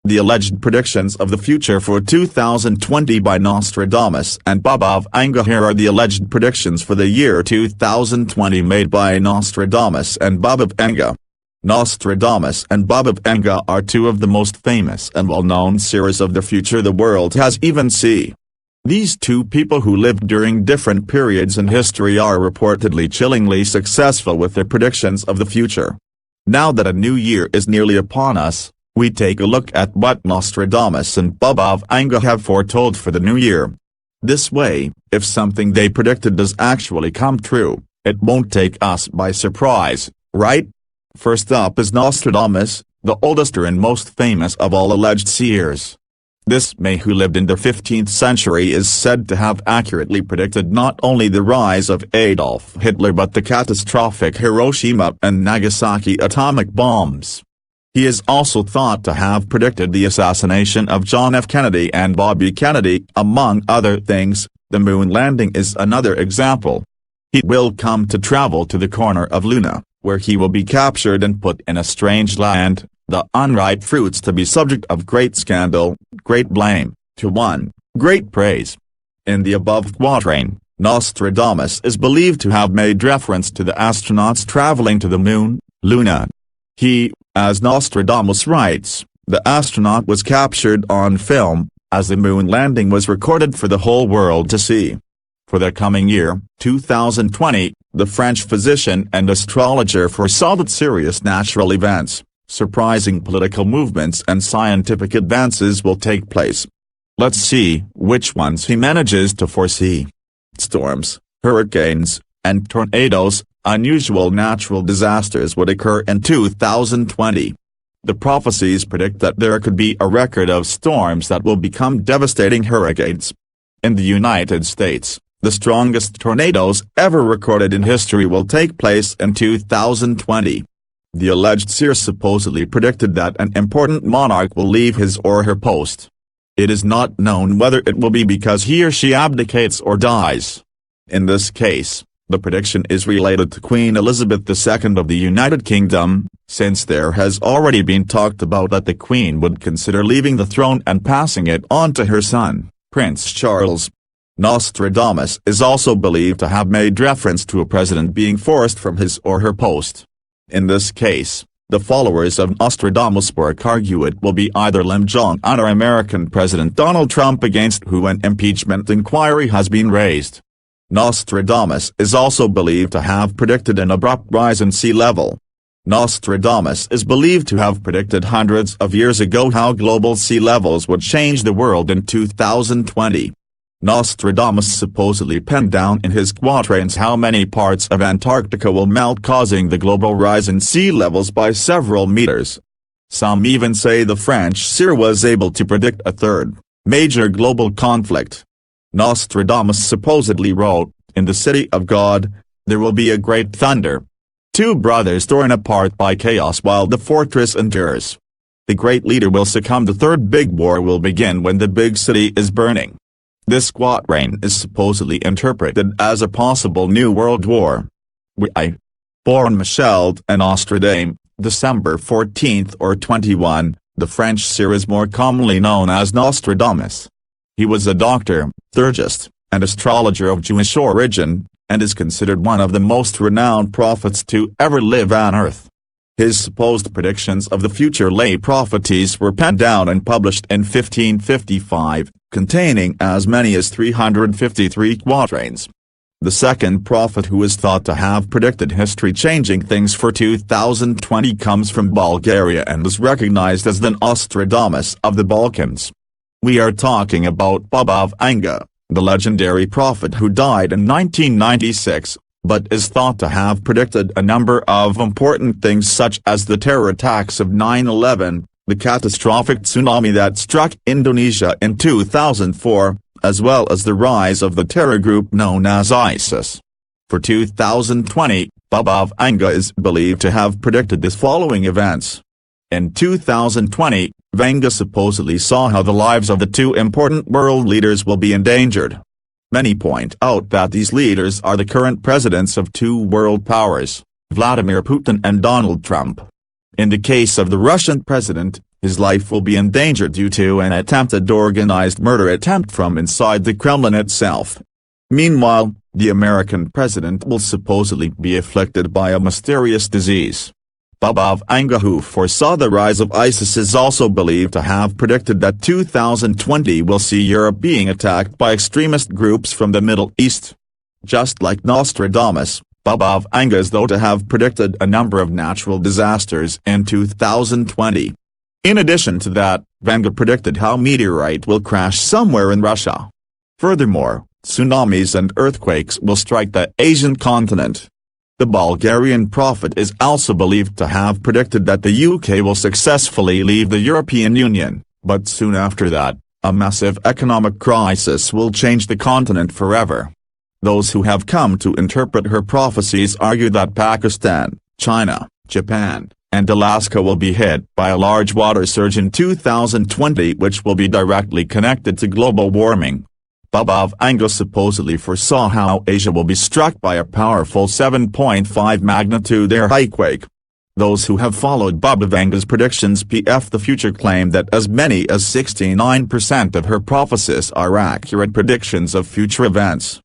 The alleged predictions of the future for 2020 by Nostradamus and Vanga. Here are the alleged predictions for the year 2020 made by Nostradamus and Vanga. Nostradamus and Vanga are two of the most famous and well-known seers of the future the world has even seen. These two people who lived during different periods in history are reportedly chillingly successful with their predictions of the future. Now that a new year is nearly upon us, we take a look at what Nostradamus and Vanga have foretold for the new year. This way, if something they predicted does actually come true, it won't take us by surprise, right? First up is Nostradamus, the oldest and most famous of all alleged seers. This man who lived in the 15th century is said to have accurately predicted not only the rise of Adolf Hitler but the catastrophic Hiroshima and Nagasaki atomic bombs. He is also thought to have predicted the assassination of John F. Kennedy and Bobby Kennedy, among other things. The moon landing is another example. He will come to travel to the corner of Luna, where he will be captured and put in a strange land, the unripe fruits to be subject of great scandal, great blame, to one, great praise. In the above quatrain, Nostradamus is believed to have made reference to the astronauts traveling to the moon, Luna. As Nostradamus writes, the astronaut was captured on film, as the moon landing was recorded for the whole world to see. For the coming year, 2020, the French physician and astrologer foresaw that serious natural events, surprising political movements and scientific advances will take place. Let's see which ones he manages to foresee. Storms, hurricanes, and tornadoes. Unusual natural disasters would occur in 2020. The prophecies predict that there could be a record of storms that will become devastating hurricanes. In the United States, the strongest tornadoes ever recorded in history will take place in 2020. The alleged seer supposedly predicted that an important monarch will leave his or her post. It is not known whether it will be because he or she abdicates or dies. In this case, the prediction is related to Queen Elizabeth II of the United Kingdom, since there has already been talked about that the Queen would consider leaving the throne and passing it on to her son, Prince Charles. Nostradamus is also believed to have made reference to a president being forced from his or her post. In this case, the followers of Nostradamus argue it will be either Lim Jong-un or American President Donald Trump, against who an impeachment inquiry has been raised. Nostradamus is also believed to have predicted an abrupt rise in sea level. Nostradamus is believed to have predicted hundreds of years ago how global sea levels would change the world in 2020. Nostradamus supposedly penned down in his quatrains how many parts of Antarctica will melt, causing the global rise in sea levels by several meters. Some even say the French seer was able to predict a third, major global conflict. Nostradamus supposedly wrote, "In the city of God, there will be a great thunder. Two brothers torn apart by chaos while the fortress endures. The great leader will succumb. The third big war will begin when the big city is burning." This quatrain is supposedly interpreted as a possible new world war. Born Michel de Nostradamus, December 14 or 21, the French seer is more commonly known as Nostradamus. He was a doctor, theurgist, and astrologer of Jewish origin, and is considered one of the most renowned prophets to ever live on earth. His supposed predictions of the future lay prophets were penned down and published in 1555, containing as many as 353 quatrains. The second prophet who is thought to have predicted history-changing things for 2020 comes from Bulgaria and is recognized as the Nostradamus of the Balkans. We are talking about Vanga, the legendary prophet who died in 1996, but is thought to have predicted a number of important things such as the terror attacks of 9/11, the catastrophic tsunami that struck Indonesia in 2004, as well as the rise of the terror group known as ISIS. For 2020, Vanga is believed to have predicted the following events. In 2020, Vanga supposedly saw how the lives of the two important world leaders will be endangered. Many point out that these leaders are the current presidents of two world powers, Vladimir Putin and Donald Trump. In the case of the Russian president, His life will be in danger due to an attempted organized murder attempt from inside the Kremlin itself. Meanwhile, the American president will supposedly be afflicted by a mysterious disease. Baba Vanga, who foresaw the rise of ISIS, is also believed to have predicted that 2020 will see Europe being attacked by extremist groups from the Middle East. Just like Nostradamus, Baba Vanga is thought to have predicted a number of natural disasters in 2020. In addition to that, Vanga predicted how a meteorite will crash somewhere in Russia. Furthermore, tsunamis and earthquakes will strike the Asian continent. The Bulgarian prophet is also believed to have predicted that the UK will successfully leave the European Union, but soon after that, a massive economic crisis will change the continent forever. Those who have come to interpret her prophecies argue that Pakistan, China, Japan, and Alaska will be hit by a large water surge in 2020, which will be directly connected to global warming. Baba Vanga supposedly foresaw how Asia will be struck by a powerful 7.5 magnitude earthquake. Those who have followed Baba Vanga's predictions PF the future claim that as many as 69% of her prophecies are accurate predictions of future events.